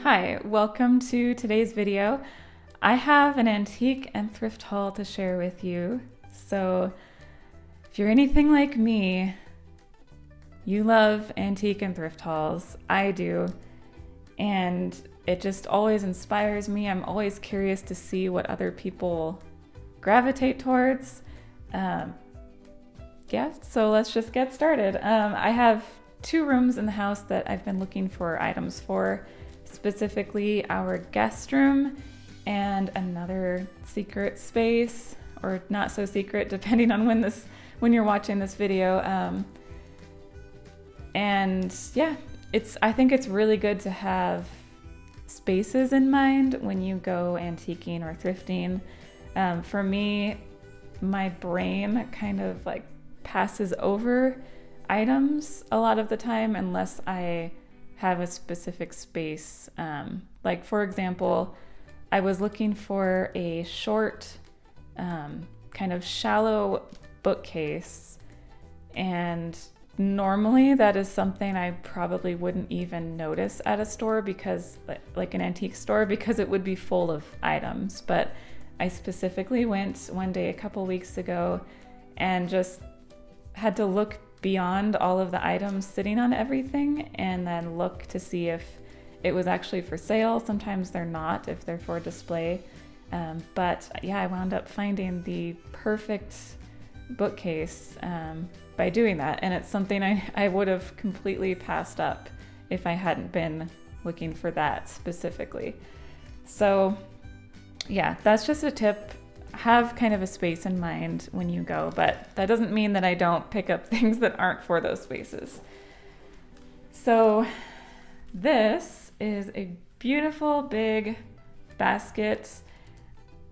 Hi, welcome to today's video. I have an antique and thrift haul to share with you. So if you're anything like me, you love antique and thrift hauls. I do. And it just always inspires me. I'm always curious to see what other people gravitate towards. So let's just get started. I have two rooms in the house that I've been looking for items for, specifically our guest room and another secret space, or not so secret depending on when you're watching this video. I think it's really good to have spaces in mind when you go antiquing or thrifting. For me, my brain kind of like passes over items a lot of the time unless I have a specific space. Like for example, I was looking for a short, kind of shallow bookcase, and normally that is something I probably wouldn't even notice at a store, because like an antique store, because it would be full of items. But I specifically went one day a couple weeks ago and just had to look beyond all of the items sitting on everything and then look to see if it was actually for sale. Sometimes they're not, if they're for display. But yeah, I wound up finding the perfect bookcase by doing that. And it's something I would have completely passed up if I hadn't been looking for that specifically. So yeah, that's just a tip. Have kind of a space in mind when you go, but that doesn't mean that I don't pick up things that aren't for those spaces. So this is a beautiful big basket.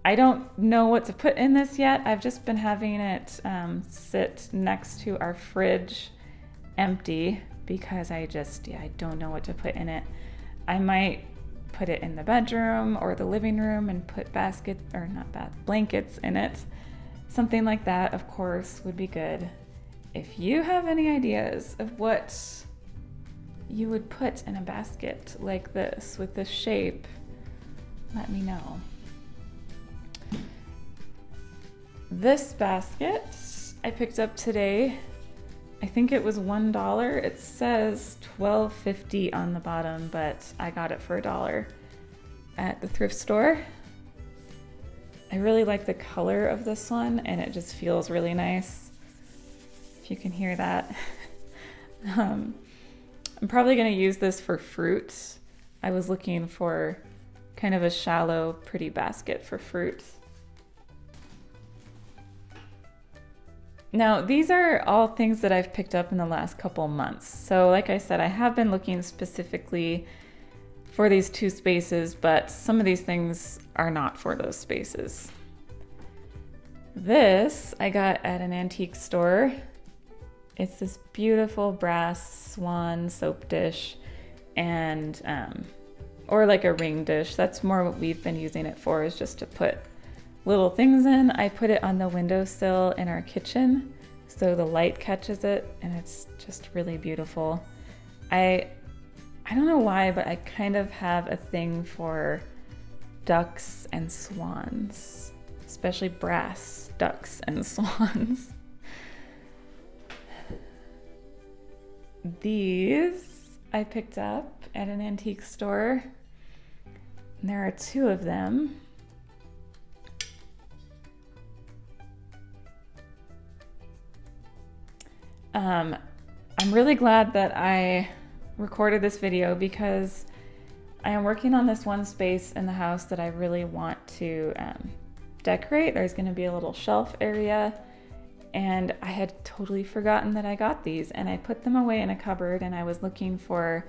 I don't know what to put in this yet. I've just been having it sit next to our fridge empty because I don't know what to put in it. I might put it in the bedroom or the living room and put blankets in it. Something like that, of course, would be good. If you have any ideas of what you would put in a basket like this with this shape, let me know. This basket I picked up today. I think it was $1. It says $12.50 on the bottom, but I got it for $1 at the thrift store. I really like the color of this one, and it just feels really nice, if you can hear that. I'm probably going to use this for fruit. I was looking for kind of a shallow, pretty basket for fruit. Now, these are all things that I've picked up in the last couple months. So like I said, I have been looking specifically for these two spaces, but some of these things are not for those spaces. This I got at an antique store. It's this beautiful brass swan soap dish, and or like a ring dish. That's more what we've been using it for, is just to put little things in. I put it on the windowsill in our kitchen so the light catches it, and it's just really beautiful. I don't know why, but I kind of have a thing for ducks and swans, especially brass ducks and swans. These I picked up at an antique store, and there are two of them. I'm really glad that I recorded this video because I am working on this one space in the house that I really want to decorate. There's going to be a little shelf area, and I had totally forgotten that I got these, and I put them away in a cupboard, and I was looking for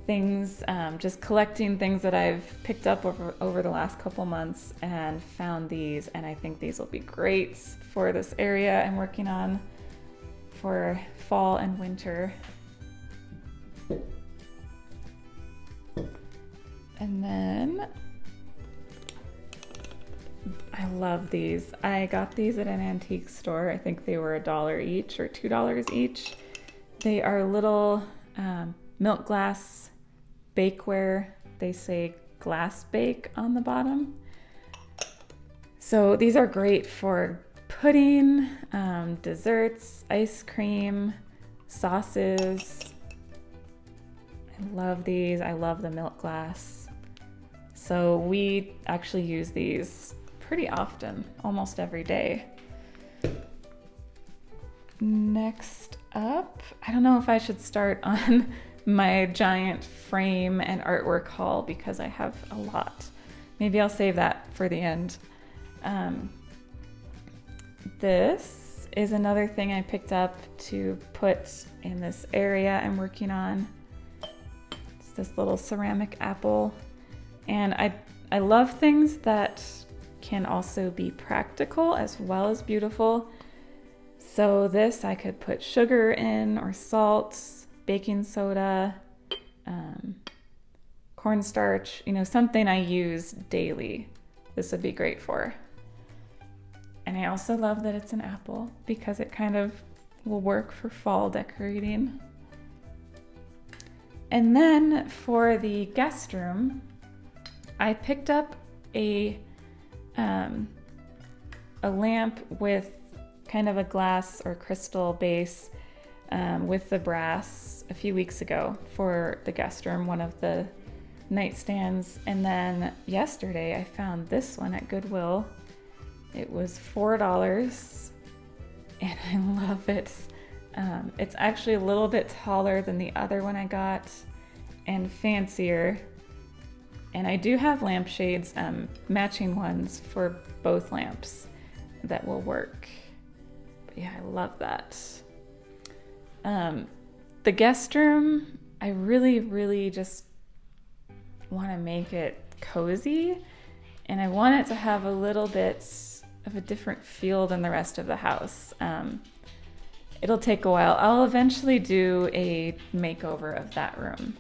things, just collecting things that I've picked up over the last couple months, and found these, and I think these will be great for this area I'm working on for fall and winter. And then I love these. I got these at an antique store. I think they were $1 each or $2 each. They are little milk glass bakeware. They say glass bake on the bottom. So these are great for pudding, desserts, ice cream, sauces. I love these. I love the milk glass. So we actually use these pretty often, almost every day. Next up, I don't know if I should start on my giant frame and artwork haul because I have a lot. Maybe I'll save that for the end. This is another thing I picked up to put in this area I'm working on. It's this little ceramic apple. And I love things that can also be practical as well as beautiful. So this I could put sugar in, or salt, baking soda, cornstarch, something I use daily. This would be great for. And I also love that it's an apple because it kind of will work for fall decorating. And then for the guest room, I picked up a lamp with kind of a glass or crystal base with the brass a few weeks ago for the guest room, one of the nightstands. And then yesterday I found this one at Goodwill. It was $4 and I love it. It's actually a little bit taller than the other one I got and fancier. And I do have lampshades, matching ones for both lamps that will work. But yeah, I love that. The guest room, I really just want to make it cozy, and I want it to have a little bit of a different feel than the rest of the house. It'll take a while. I'll eventually do a makeover of that room.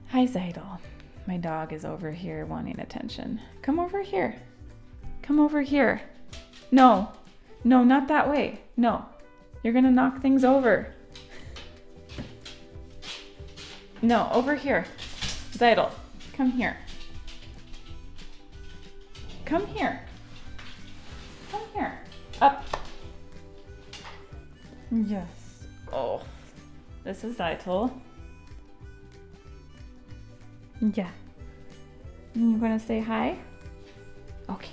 Hi, Zeidel. My dog is over here wanting attention. Come over here. Come over here. No, not that way. No, you're gonna knock things over. No, over here. Zeidel, come here. Come here. Come here. Up. Yes. Oh, this is Zeidel. Yeah. You gonna say hi? Okay.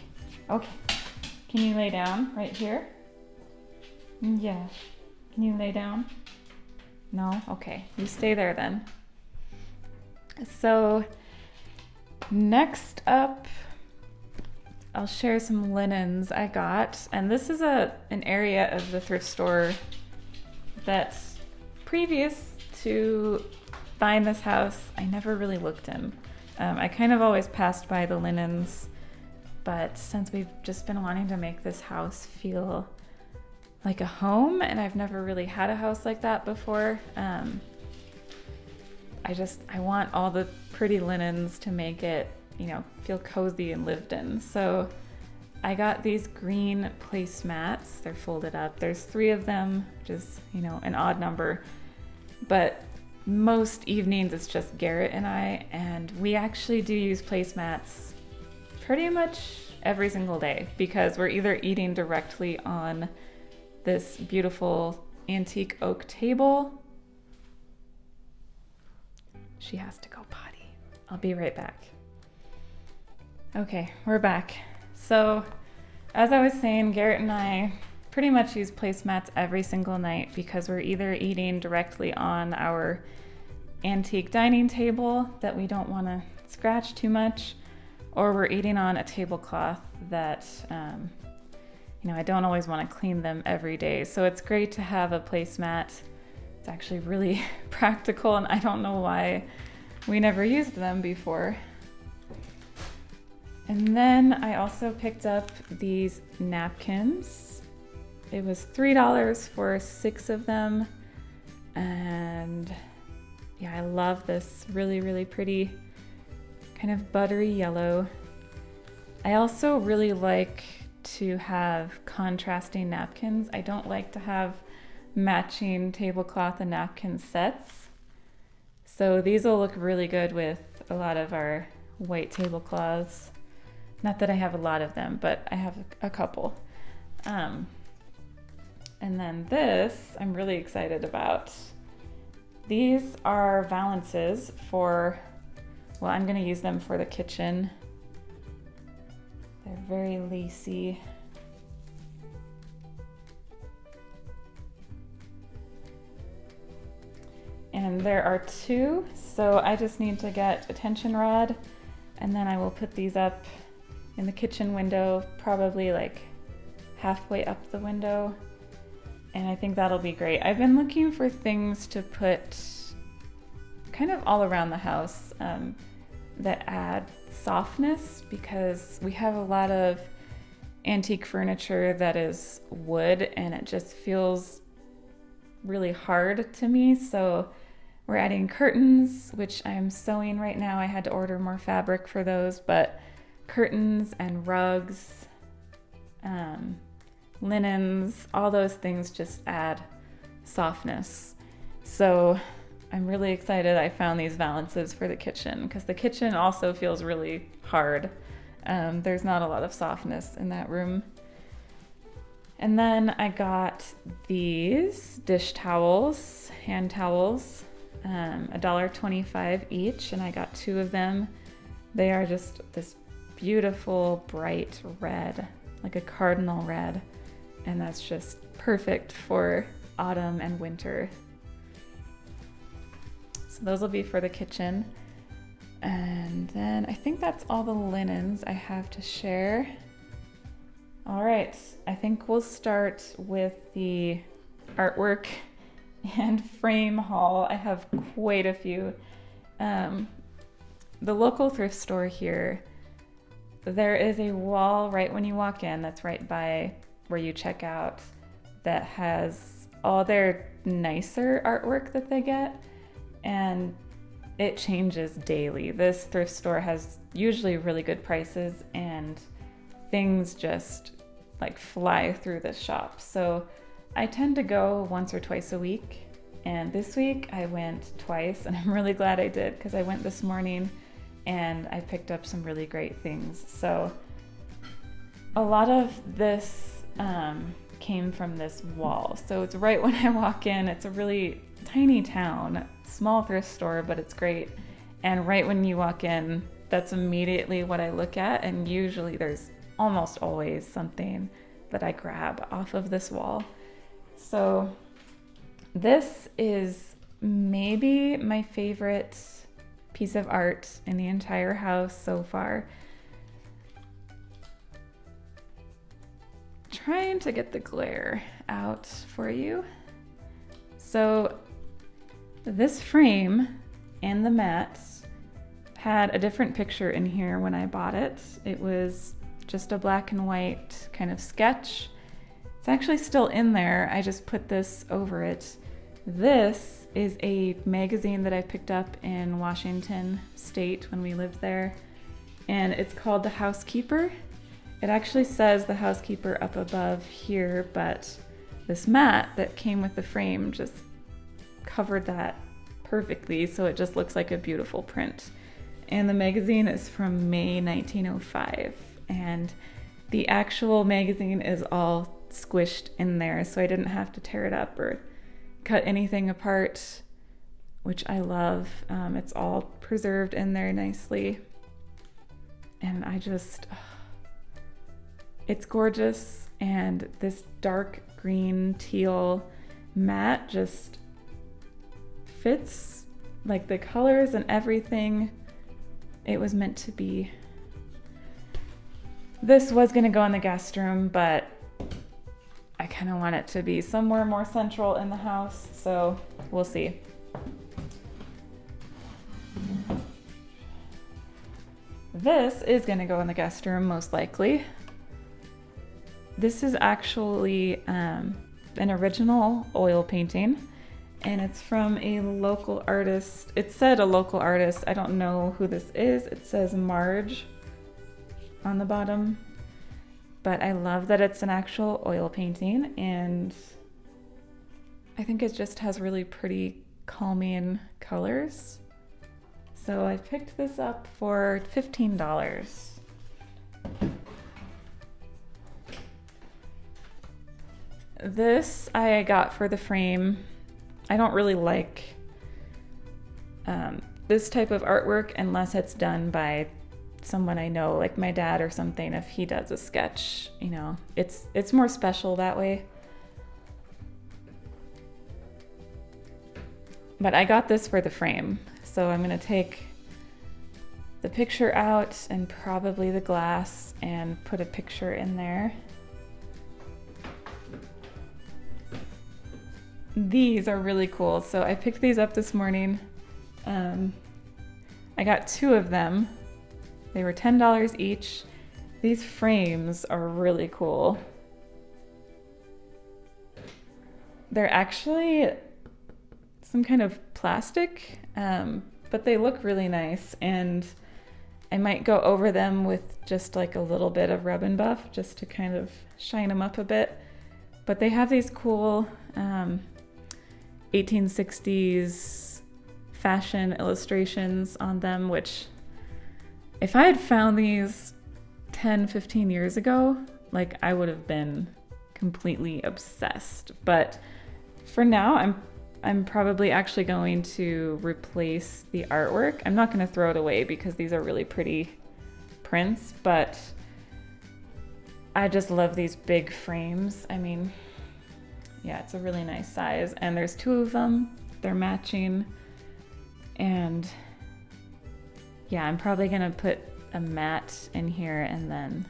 Can you lay down right here? Yeah. Can you lay down? No? Okay. You stay there then. So next up, I'll share some linens I got. And this is an area of the thrift store that's previous to buying this house, I never really looked in. I kind of always passed by the linens, but since we've just been wanting to make this house feel like a home, and I've never really had a house like that before, I want all the pretty linens to make it, feel cozy and lived in. So I got these green placemats. They're folded up. There's 3 of them, which is, an odd number, but most evenings it's just Garrett and I, and we actually do use placemats pretty much every single day because we're either eating directly on this beautiful antique oak table. She has to go potty. I'll be right back. Okay, we're back. So as I was saying, Garrett and I pretty much use placemats every single night because we're either eating directly on our antique dining table that we don't want to scratch too much, or we're eating on a tablecloth that I don't always want to clean them every day. So it's great to have a placemat. It's actually really practical, and I don't know why we never used them before. And then I also picked up these napkins. It was $3 for 6 of them. And yeah, I love this really pretty kind of buttery yellow. I also really like to have contrasting napkins. I don't like to have matching tablecloth and napkin sets. So these will look really good with a lot of our white tablecloths. Not that I have a lot of them, but I have a couple. And then this, I'm really excited about. These are valances for, well, I'm gonna use them for the kitchen. They're very lacy. And there are two, so I just need to get a tension rod, and then I will put these up in the kitchen window, probably like halfway up the window. And I think that'll be great. I've been looking for things to put kind of all around the house that add softness, because we have a lot of antique furniture that is wood and it just feels really hard to me. So we're adding curtains, which I'm sewing right now. I had to order more fabric for those, but curtains and rugs, linens, all those things just add softness. So I'm really excited I found these valances for the kitchen, because the kitchen also feels really hard. There's not a lot of softness in that room. And then I got these dish towels, hand towels, $1.25 each, and I got two of them. They are just this beautiful bright red, like a cardinal red, and that's just perfect for autumn and winter. So those will be for the kitchen. And then I think that's all the linens I have to share. All right, I think we'll start with the artwork and frame haul. I have quite a few. The local thrift store here, there is a wall right when you walk in, that's right by where you check out, that has all their nicer artwork that they get, and it changes daily. This thrift store has usually really good prices, and things just like fly through this shop. So I tend to go once or twice a week, and this week I went twice, and I'm really glad I did, because I went this morning and I picked up some really great things. So a lot of this came from this wall. So it's right when I walk in. It's a really tiny town, small thrift store, but it's great. And right when you walk in, that's immediately what I look at, and usually there's almost always something that I grab off of this wall. So this is maybe my favorite piece of art in the entire house so far. Trying to get the glare out for you. So this frame and the mats had a different picture in here when I bought it. It was just a black and white kind of sketch. It's actually still in there. I just put this over it. This is a magazine that I picked up in Washington State when we lived there, and it's called The Housekeeper. It actually says The Housekeeper up above here, but this mat that came with the frame just covered that perfectly, so it just looks like a beautiful print. And the magazine is from May 1905, and the actual magazine is all squished in there, so I didn't have to tear it up or cut anything apart, which I love. It's all preserved in there nicely, and it's gorgeous. And this dark green teal mat just fits, like the colors and everything. It was meant to be. This was gonna go in the guest room, but I kind of want it to be somewhere more central in the house, so we'll see. This is gonna go in the guest room most likely. This is actually an original oil painting, and it's from a local artist. It said a local artist. I don't know who this is. It says Marge on the bottom, but I love that it's an actual oil painting, and I think it just has really pretty calming colors. So I picked this up for $15. This I got for the frame. I don't really like this type of artwork unless it's done by someone I know, like my dad or something. If he does a sketch, you know, it's more special that way. But I got this for the frame, so I'm gonna take the picture out and probably the glass and put a picture in there. These are really cool. So I picked these up this morning. I got 2 of them. They were $10 each. These frames are really cool. They're actually some kind of plastic, but they look really nice, and I might go over them with just like a little bit of Rub and Buff just to kind of shine them up a bit. But they have these cool 1860s fashion illustrations on them, which if I had found these 10-15 years ago, like I would have been completely obsessed. But for now, I'm probably actually going to replace the artwork. I'm not going to throw it away because these are really pretty prints, but I just love these big frames. I mean, yeah, it's a really nice size, and there's 2 of them. They're matching, and yeah, I'm probably gonna put a mat in here and then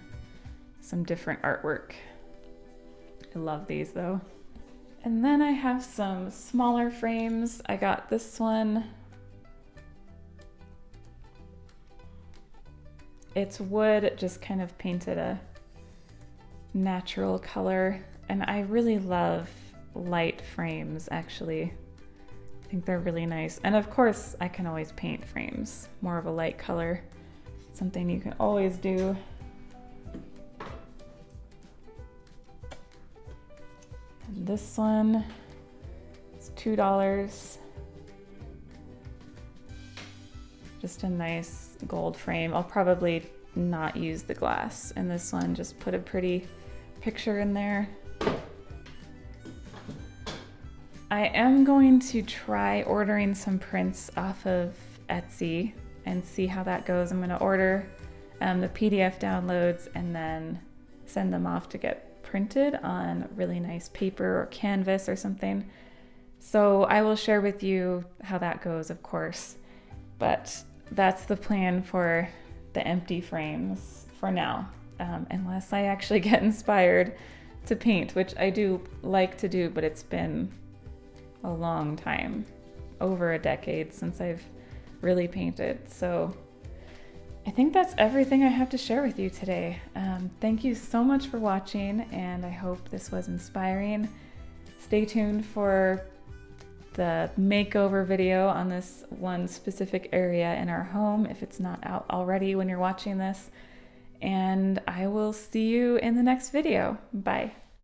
some different artwork. I love these though. And then I have some smaller frames. I got this one. It's wood, just kind of painted a natural color. And I really love light frames, actually. I think they're really nice. And of course, I can always paint frames, more of a light color. Something you can always do. And this one is $2. Just a nice gold frame. I'll probably not use the glass in this one, just put a pretty picture in there. I am going to try ordering some prints off of Etsy and see how that goes. I'm going to order the PDF downloads and then send them off to get printed on really nice paper or canvas or something. So I will share with you how that goes, of course. But that's the plan for the empty frames for now, unless I actually get inspired to paint, which I do like to do, but it's been a long time, over a decade since I've really painted. So I think that's everything I have to share with you today. Thank you so much for watching, and I hope this was inspiring. Stay tuned for the makeover video on this one specific area in our home if it's not out already when you're watching this. And I will see you in the next video. Bye.